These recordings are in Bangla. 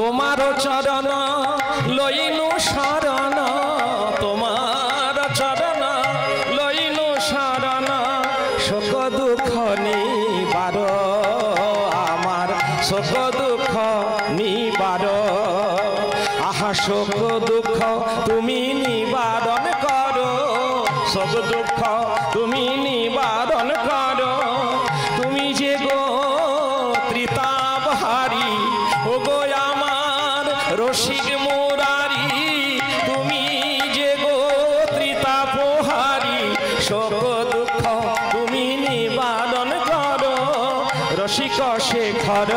তোমার চরণ লইনু শরণ, তোমার চরণ লইনু শরণ, শোক দুঃখ নিবার আমার, শোক দুঃখ নিবার। আহা শোক দুঃখ তুমি নিবারণ করো, শোক দুঃখ তুমি নিবারণ করো। তুমি যে গো ত্রিতাপহারী, ও গো আমার রসিক মুরারি, তুমি যে গো ত্রিতাপহারী, শোক দুঃখ তুমি নিবারণ করো। রসিক শেখর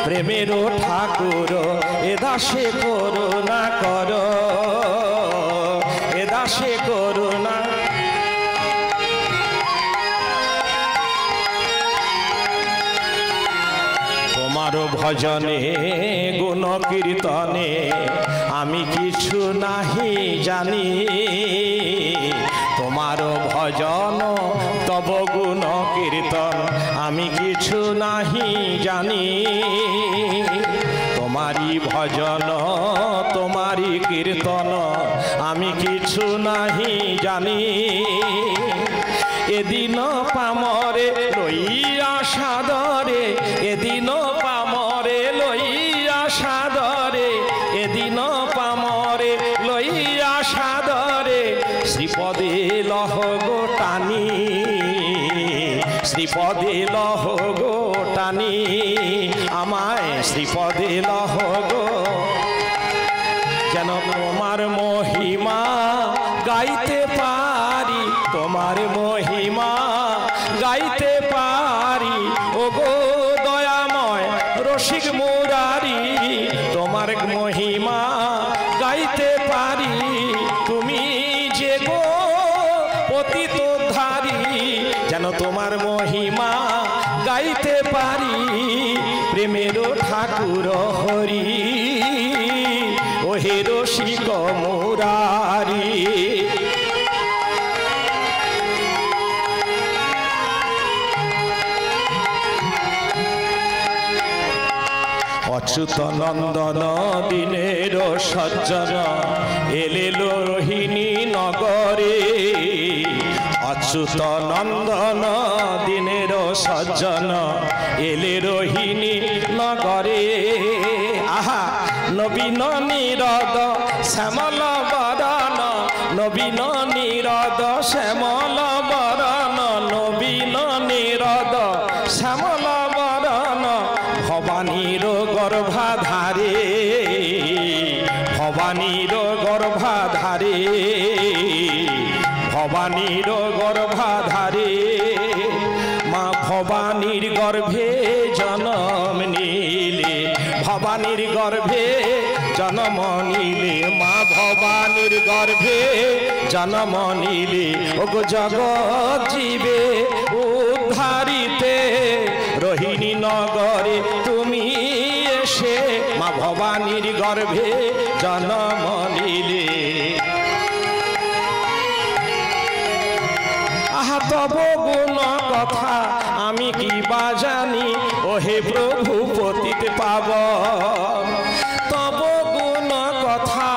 প্রেমের ঠাকুর, এ দাসে করুণা করো, এ দাসে করুণা। তোমার ভজনে গুণ কীর্তনে আমি কিছু নাহি জানি, তোমার ভজন তব গুণ কীর্তন আমি কিছু নাহি জানি। তোমারি ভজন তোমারি কীর্তন আমি কিছু নাহি জানি। এদিন পামরে লইয়া সাদরে, এদিন পামরে লইয়া সাদরে, এদিন পামরে লইয়া সাদরে, শ্রীপদে লহ গো টানি, শ্রীপদে লহ গো টানি, আমায় শ্রীপদে লহ গো। যেন তোমার মহিমা গাইতে পারি, তোমার মহিমা গাইতে পারি, ও গো দয়াময় রসিক মুরারি, তোমার মহিমা গাইতে পারি। তুমি যে গো পতিত ধারী, যেন তোমার মহিমা গাইতে পারি। প্রেমের ঠাকুর হরি, ওহে রসিক মুরারি। অচ্যুত নন্দন দিনের সজ্জন এলেল রোহিণী নগরে, অচ্যুত নন্দন দিনের সজ্জন এলে রোহিণী নগরে। আহা নবীন নীরদ শ্যামল বরণ, নবীন নীরদ শ্যামল বরণ, নবীন নীরদ শ্যামল বরণ, ভবানীর গর্ভাধারে, ভবানীর গর্ভাধারে, ভবানীর গর্ভাধারে। মা ভবানীর গর্ভে জন্ম নিলে, ভবানীর গর্ভে জন্ম নিলে, মা ভবানীর গর্ভে জন্ম নিলে, ওগো জগৎ জীবে উদ্ধারিতে রোহিণী নগরে তুমি এসে, মা ভবানীর গর্ভে জন্ম নিলে। আহা তব গুণ কথা আমি কি বা জানি, ওহে প্রভু পতিত পাবন, তব গুণ কথা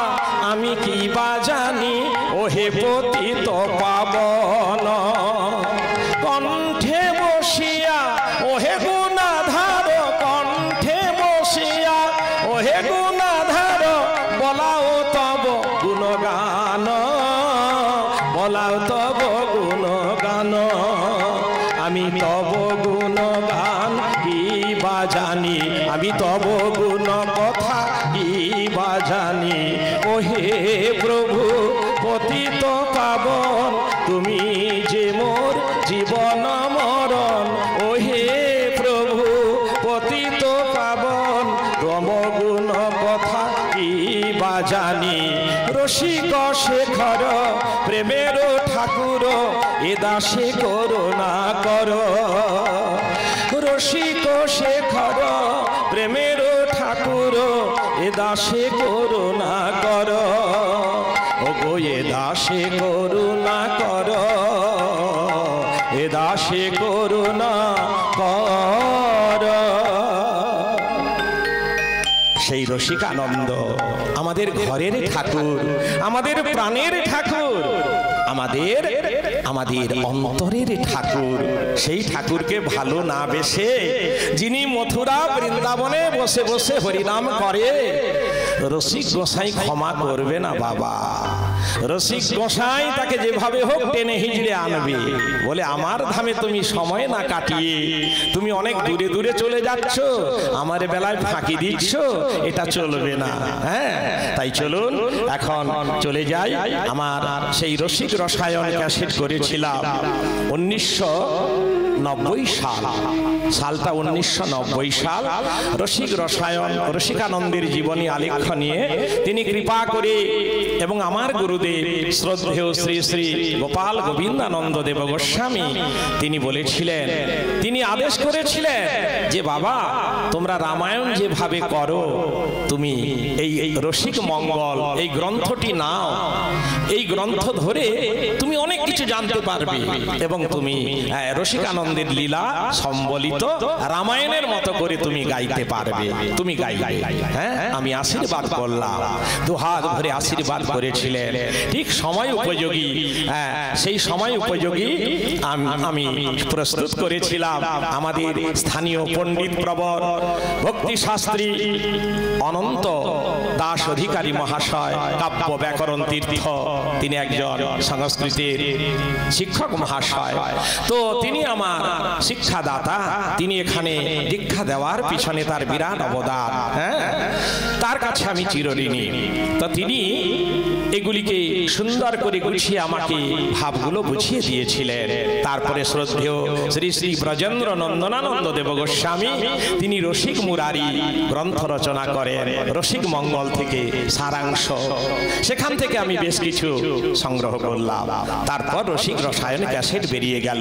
আমি কি বা জানি, ওহে পতিত পাবন। কণ্ঠে বসিয়া ওহে গুণাধার, কণ্ঠে বসিয়া ওহে গুণাধার, বলাও তব গুণগান, বলাও তব গুণগান। আমি তব গুণগান কি বা জানি, আমি তব গুণ কথা কি বা জানি। ওহে প্রভু পতিত পাবন, তুমি যে মোর জীবন মরণ, ওহে প্রভু পতিত পাবন, তব গুণ কথা কি বা জানি। রসিক শেখর প্রেমের ঠাকুর, এ দাসে করুণা কর। রসিক শেখর প্রেমের ঠাকুর, এ দাসে করুণা কর, ও গো এ দাসে করুণা কর, এ দাসে করুণা কর। সেই রসিকানন্দ আমাদের ঘরের ঠাকুর, আমাদের প্রাণের ঠাকুর, আমাদের অন্তরের ঠাকুর। সেই ঠাকুরকে ভালো না বেসে যিনি মথুরা বৃন্দাবনে বসে বসে হরিনাম করে, রসিক গোসাই ক্ষমা করবে না বাবা। রসিক গোসাই তাকে যেভাবে হোক টেনে হিজড়ে আনবে, বলে আমার ধামে তুমি সময় না কাটিয়ে তুমি অনেক দূরে দূরে চলে যাচ্ছ, আমার বেলায় ফাঁকি দিচ্ছ, এটা চলবে না। হ্যাঁ, তাই চলুন এখন চলে যাই। আমার সেই রসিক রসায়ন ক্যাসেট করেছিলাম 1990 সাল, সালটা 1990 সাল। রসিক রসায়ন রসিকানন্দের জীবনী আলেখ্য নিয়ে তিনি কৃপা করে এবং আমার গুরুদেব শ্রদ্ধেয় শ্রী শ্রী গোপাল গোবিন্দানন্দ দেব গোস্বামী তিনি বলেছিলেন, তিনি আদেশ করেছিলেন যে বাবা তোমরা রামায়ণ যেভাবে করো, তুমি এই রসিক মঙ্গল এই গ্রন্থটি নাও, এই গ্রন্থ ধরে তুমি অনেক কিছু জানতে পারবে এবং তুমি রসিকানন্দের লীলা সম্বলিত রামায়ণের মতো করে তুমি গাইতে পারবে, তুমি গাইবে। হ্যাঁ, আমি আশীর্বাদ করলাম, দুহাত ভরে আশীর্বাদ করেছিলেন। ঠিক সময় উপযোগী, সেই সময় উপযোগী আমি প্রস্তুত করেছিলাম আমাদের স্থানীয় পণ্ডিত প্রবর ভক্তি শাস্ত্রী অনন্ত দাস অধিকারী মহাশয়, কাব্য ব্যাকরণ তীর্থ, তিনি একজন সংস্কৃতের শিক্ষক মহাশয়। তো তিনি আমার শিক্ষাদাতা, তিনি এখানে দীক্ষা দেওয়ার পিছনে তার বিরাট অবদান। হ্যাঁ, তার কাছে আমি চিরঋণী। তো তিনি এগুলিকে সুন্দর করে গুছিয়ে আমাকে ভাবগুলো বুঝিয়ে দিয়েছিলেন। তারপরে শ্রদ্ধেয় শ্রী শ্রী ব্রজেন্দ্র নন্দনানন্দ দেব গোস্বামী তিনি রসিক মুরারি গ্রন্থ রচনা করেন, রসিক মঙ্গল থেকে সারাংশ, সেখান থেকে আমি বেশ কিছু সংগ্রহ করলাম। তারপর রসিক রসায়ন ক্যাসেট বেরিয়ে গেল,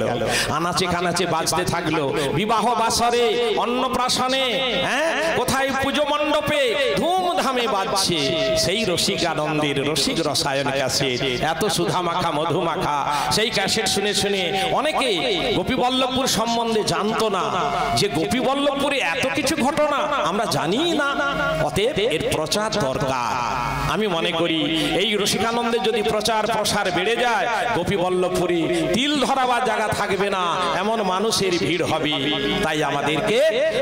আনাচে কানাচে বাজতে থাকলো, বিবাহ বাসরে, অন্নপ্রাশনে, হ্যাঁ, কোথায় পুজো মণ্ডপে ধুমধামে বাজছে সেই রসিকানন্দের রসিক রসায়ন ক্যাসেট। এত সুধা মাখা মধু মাখা সেই ক্যাসেট শুনে শুনে অনেকে গোপীবল্লভপুর সম্বন্ধে জানতো না, যে গোপীবল্লভপুরে এত কিছু ঘটনা আমরা জানি না, অতএব এর প্রচার দরকার। আমি মনে করি এই রসিকানন্দের যদি প্রচার প্রসার বেড়ে যায়, গোপীবল্লভপুরে তিল ধরাবার জায়গা থাকবে না, এমন মানুষের ভিড় হবে। তাই আমাদেরকে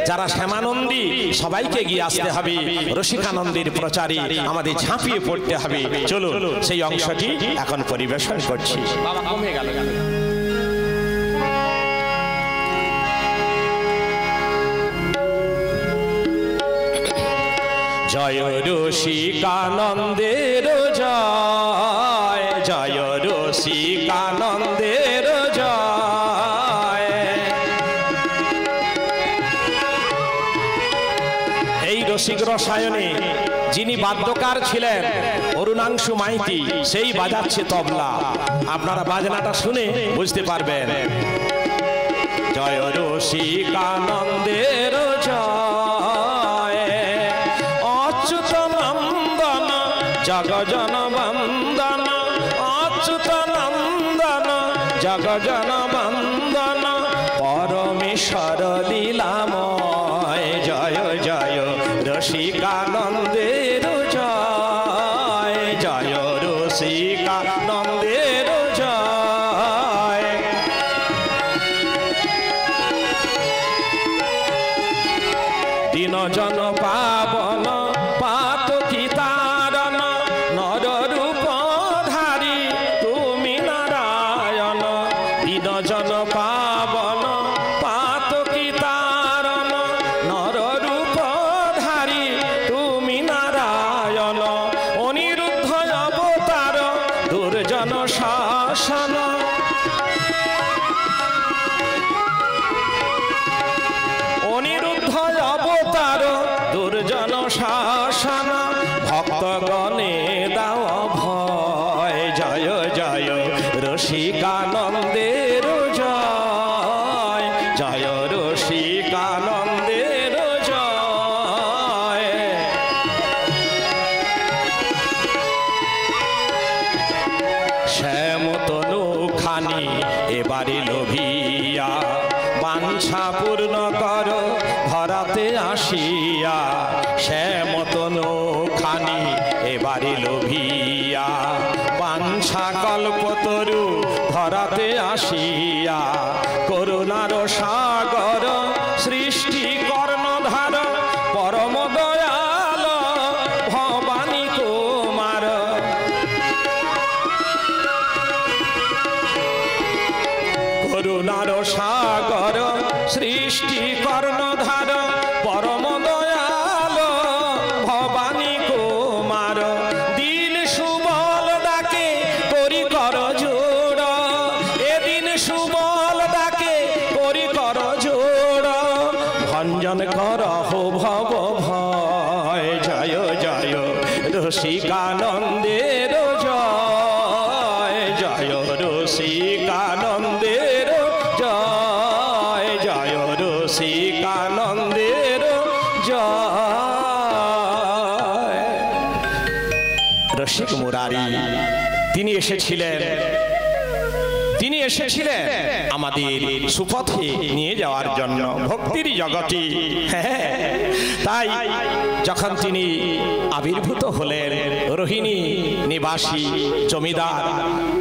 যারা শ্যামানন্দী সবাইকে গিয়ে আসতে হবে, রসিকানন্দের প্রচারে আমাদের ঝাঁপিয়ে পড়তে হবে। চলো সেই অংশটি এখন পরিবেশন করছি। বাবা কমে গেল। জয় রসিকানন্দের জয়, জয় রসিকানন্দের জয়। এই রসিক রসায়নে যিনি বাদ্যকার ছিলেন অরুণাংশু মাইতি, সেই বাজাচ্ছে তবলা। আপনারা বাজনাটা শুনে বুঝতে পারবেন। জয় রসিকানন্দের জয়, অচ্যুত নন্দন জগজন বন্দন, অচ্যুত নন্দন জগজন বন্দন, পরমেশ্বর লীলাময়। জয় জয় রসিকানন্দের জয়, জয় রসিকানন্দের জয়। দীনজন পাবন পাতকী তারণ, নররূপ ধারী তুমি নারায়ণ। দীনজন পাবন পাতকী তারণ, নররূপ ধারী তুমি নারায়ণ। অনিরুদ্ধ অবতার দুর্জন শাসন, অনিরুদ্ধ অবতার দুর্জন শাসন, ভক্তগণে দাও ভয়। জয় জয় রসিকানন্দের জয়, জয় রসিকানন্দের জয়। শ্যামতনু খানি এবারে লোভিয়া, বাঞ্ছা পূর্ণ কর ধরাতে আসিয়া। শ্যামতনু করুণার সাগর সৃষ্টি কর্ণধার পরম দয়াল ভবানী কুমার। করুণার সাগর সৃষ্টি কর্ণধার পরম দয়াল ভবানী কুমার। দিন সুবল ডাকে করি কর জোড়, এদিন সুবল ডাকে করি কর জোড়। ভঞ্জন করহ ভব ভয়, জয় জয় রসিকানন্দের জয়, জয় রসিকানন্দের জয়, জয় রসিকানন্দের জয়। রসিক মুরারি তিনি এসেছিলেন আমাদের সুপথে নিয়ে যাওয়ার জন্য, ভক্তির জগতে। তাই যখন তিনি আবির্ভূত হলেন রোহিণী নিবাসী জমিদার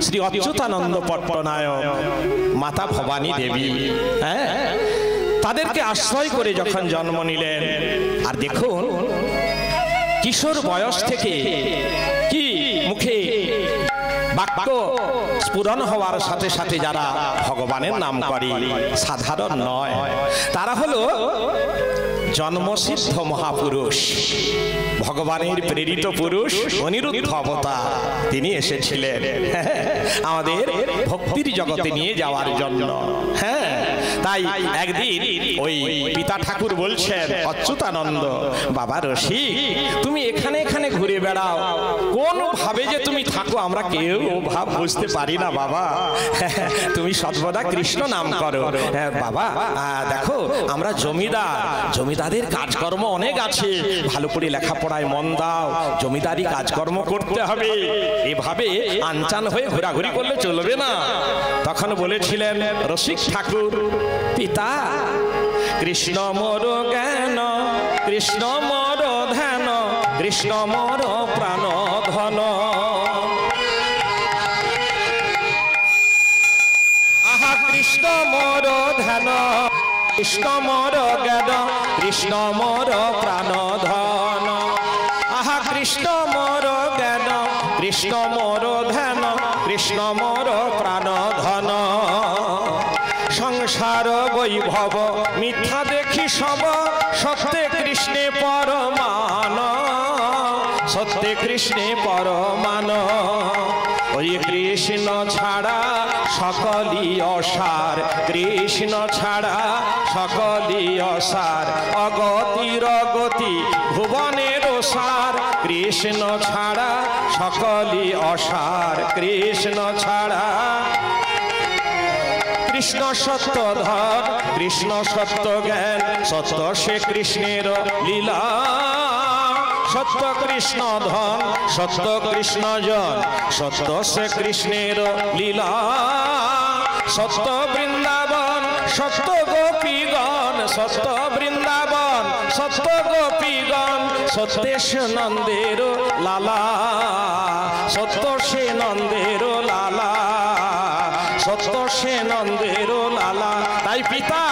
শ্রী অচ্যুতানন্দ পট্টনায়ক মাতা ভবানী দেবী, তাদেরকে আশ্রয় করে যখন জন্ম নিলেন। আর দেখুন কিশোর বয়স থেকে কি মুখে বাক্য স্ফুরণ হওয়ার সাথে সাথে যারা ভগবানের নাম করে সাধারণ নয়, তারা হলো জন্মসিদ্ধ মহাপুরুষ, ভগবানের প্রেরিত পুরুষ অনিরুদ্ধ অবতার। তিনি এসেছিলেন আমাদের ভক্তির জগতে নিয়ে যাওয়ার জন্য। তাই একদিন ওই পিতা ঠাকুর বলছেন, অচ্যুতানন্দ বাবা রসিক, তুমি এখানে এখানে ঘুরে বেড়াও, কোন ভাবে যে তুমি থাকো আমরা কেউ ভাব বুঝতে পারি না বাবা। তুমি সর্বদা কৃষ্ণ নাম করো। বাবা দেখো আমরা জমিদারের কাজকর্ম অনেক আছে, ভালো করে লেখাপড়ায় মন দাও, জমিদারি কাজকর্ম করতে হবে, এভাবে আনচান হয়ে ঘোরাঘুরি করলে চলবে না। তখন বলেছিলেন রসিক ঠাকুর, পিতা কৃষ্ণ মোর জ্ঞান, কৃষ্ণ মোর ধ্যান, কৃষ্ণ মোর প্রাণ ধন। আহা কৃষ্ণ মোর ধ্যান, কৃষ্ণ মোর জ্ঞান, কৃষ্ণ মোর প্রাণ ধন। আহা কৃষ্ণ মোর জ্ঞান, কৃষ্ণ মোর ধ্যান, কৃষ্ণ মোর প্রাণ ধন। সংসার বৈভব মিথ্যা দেখি সব, সত্যে কৃষ্ণে পরমান, সত্যে কৃষ্ণে পরমান। ওই কৃষ্ণ ছাড়া সকলই অসার, কৃষ্ণ ছাড়া সকলই অসার। অগতির অগতি ভুবনের সার, কৃষ্ণ ছাড়া সকলই অসার, কৃষ্ণ ছাড়া। কৃষ্ণ সত্য ধন, কৃষ্ণ সত্য জ্ঞান, সত্য সে কৃষ্ণের লীলা। সত্য কৃষ্ণ ধন, সত্য কৃষ্ণ জন, সত্য সে কৃষ্ণের লীলা। সত্য বৃন্দাবন, সত্য গোপীগণ, সত্য বৃন্দাবন, সত্য গোপীগণ, সত্যে সে নন্দের লালা, সত্য সে নন্দের লালা, সত্য সে নন্দের লালা। তাই পিতা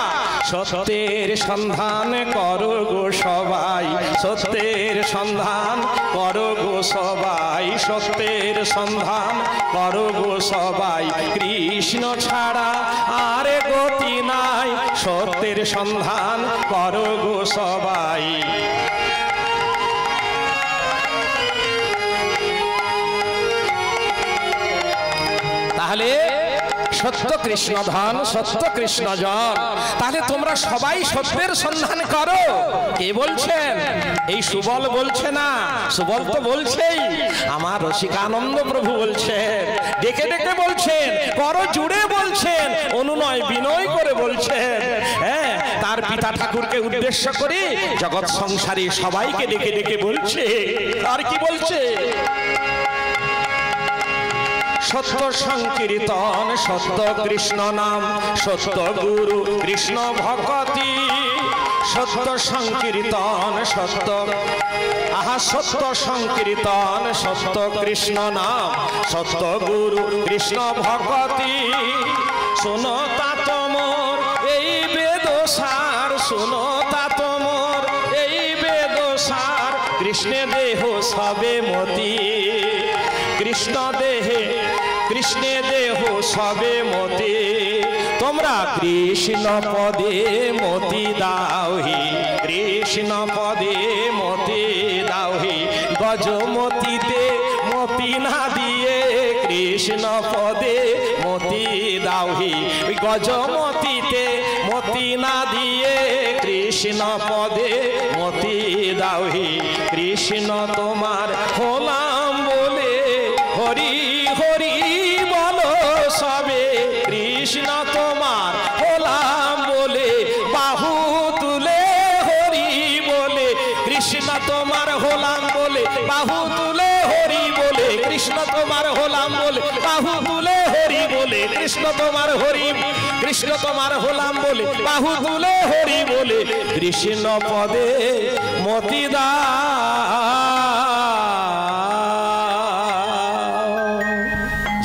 সত্যের সন্ধান করো গো সবাই, সত্যের সন্ধান করো গো সবাই, সত্যের সন্ধান করো গো সবাই। কৃষ্ণ ছাড়া আর গতি নাই, সত্যের সন্ধান করো গো সবাই। তাহলে সত্য কৃষ্ণ ধন, সত্য কৃষ্ণ জন, তাহলে তোমরা সবাই সত্যের সন্ধান করো। কে বলছেন? এই সুবল বলছে না, সুবল তো বলছেই, আমার রসিকানন্দ প্রভু বলছেন, ডেকে ডেকে বলছেন, করো জুড়ে বলছেন, অনুনয় বিনয় করে বলছেন। তার পিতা ঠাকুরকে উদ্দেশ্য করে জগৎ সংসারী সবাইকে ডেকে ডেকে বলছে। আর কি বলছে? সত্য সংকীর্তন, সত্য কৃষ্ণ নাম, সত্য গুরু কৃষ্ণ ভক্তি। সত্য সংকীর্তন, সত্য আহা সত্য সংকীর্তন, সত্য কৃষ্ণ নাম, সত্য গুরু কৃষ্ণ ভক্তি। শোনো তা তোমার এই শুনো তা তোমর এই বেদসার, কৃষ্ণে দেহ সবে মতি, কৃষ্ণে দেহ সবে মতি, তোমরা কৃষ্ণ পদে মতি দাওহি, কৃষ্ণ পদে মতি দাওহি, গজমতিতে মতি না দিয়ে কৃষ্ণ পদে মতি দাওহি, গজমতিতে মতি না দিয়ে কৃষ্ণ পদে মতি দাওহি, কৃষ্ণ তোমার হলাম বলে হরি হরি বলো সবে, কৃষ্ণ তোমার হলাম বলে বাহু তুলে হরি বলে, কৃষ্ণ তোমার হলাম বলে বাহু তুলে হরি বলে, কৃষ্ণ তোমার হলাম বলে বাহু তুলে হরি বলে, কৃষ্ণ তোমার হরি, কৃষ্ণ তোমার হলাম বলে বাহু তুলে হরি বলে, কৃষ্ণ পদে মতি দাও।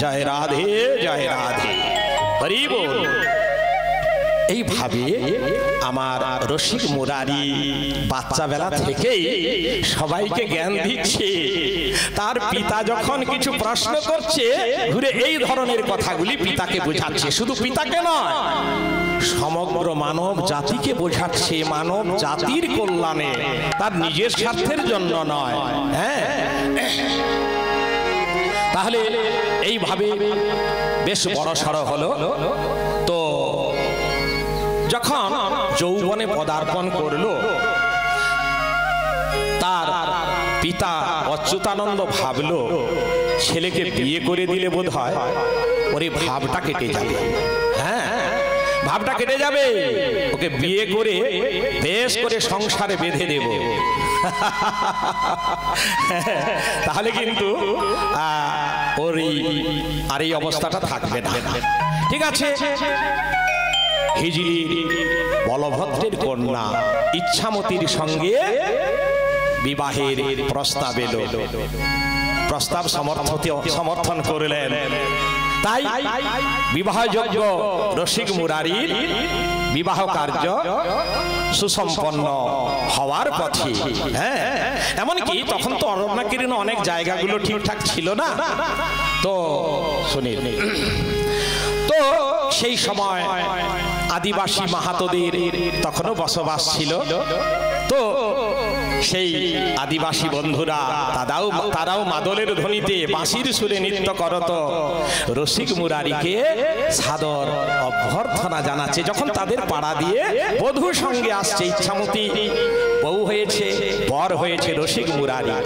জয় রাধে জয় রাধে, হরি বল। এইভাবে আমার রসিক মুরারি বাচ্চাবেলা থেকেই সবাইকে জ্ঞান দিচ্ছে। তার পিতা যখন কিছু প্রশ্ন করছে ঘুরে এই ধরনের কথাগুলি পিতাকে বোঝাচ্ছে, শুধু পিতাকে নয় সমগ্র মানব জাতিকে বোঝাচ্ছে, মানব জাতির কল্যাণে, তার নিজের স্বার্থের জন্য নয়। হ্যাঁ, তাহলে এইভাবে বেশ বড় সড় হলো। তো যখন যৌবনে পদার্পণ করলো, তার পিতা অচ্যুতানন্দ ভাবলো ছেলেকে বিয়ে করে দিলে বোধ হয় ওর ভাবটা কেটে যাবে। হ্যাঁ, ভাবটা কেটে যাবে, ওকে বিয়ে করে বেশ করে সংসারে বেঁধে দেব, তাহলে কিন্তু ওর আর এই অবস্থাটা থাকবে না। ঠিক আছে, হিজলির বলভদ্রের কন্যা ইচ্ছামতির সঙ্গে বিবাহের প্রস্তাব এলো, প্রস্তাব সমর্থন করলেন। তাই বিবাহযোগ্য রসিক মুরারির বিবাহ কার্য সুসম্পন্ন হওয়ার পথে। হ্যাঁ, এমনকি তখন তো অরণ্যকিরণ অনেক জায়গাগুলো ঠিকঠাক ছিল না। তো শুনিন, তো সেই সময় আদিবাসী মাহাতোদের তখনও বসবাস ছিল। তো সেই আদিবাসী বন্ধুরা তারাও মাদলের ধ্বনিতে বাঁশির সুরে নৃত্য করত। রসিক মুরারিকে সাদর অভ্যর্থনা জানাচ্ছে। যখন তাদের পাড়া দিয়ে বধূর সঙ্গে আসছে, ইচ্ছামতি বউ হয়েছে, বর হয়েছে রসিক মুরারি।